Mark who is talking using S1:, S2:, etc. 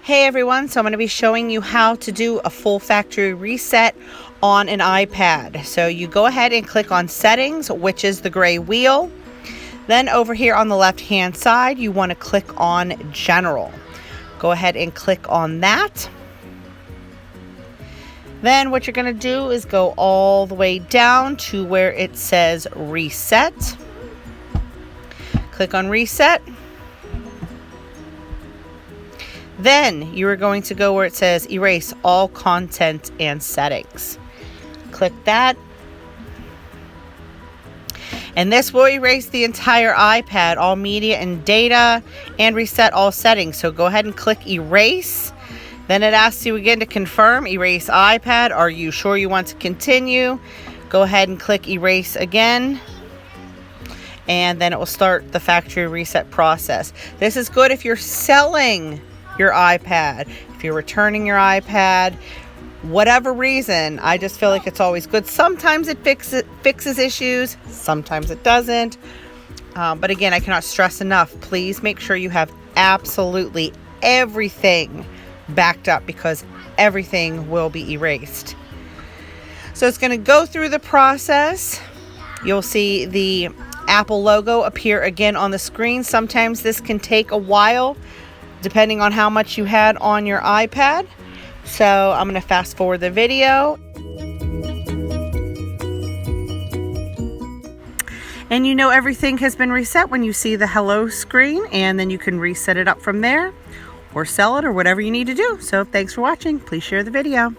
S1: Hey everyone, so I'm going to be showing you how to do a full factory reset on an iPad. So you go ahead and click on settings, which is the gray wheel. Then over here on the left hand side, you want to click on general. Go ahead and click on that. Then what you're going to do is go all the way down to where it says reset. Click on reset. Then you are going to go where it says erase all content and settings. Click that. And this will erase the entire iPad, all media and data, and reset all settings. So go ahead and click erase. Then it asks you again to confirm, erase iPad. Are you sure you want to continue? Go ahead and click erase again. And then it will start the factory reset process. This is good if you're selling your iPad, if you're returning your iPad, whatever reason. I just feel like it's always good. Sometimes it fixes issues, sometimes it doesn't. But again, I cannot stress enough, please make sure you have absolutely everything backed up, because everything will be erased. So it's going to go through the process. You'll see the Apple logo appear again on the screen. Sometimes this can take a while, depending on how much you had on your iPad. So I'm going to fast forward the video. And you know everything has been reset when you see the hello screen, and then you can reset it up from there or sell it or whatever you need to do. So thanks for watching. Please share the video.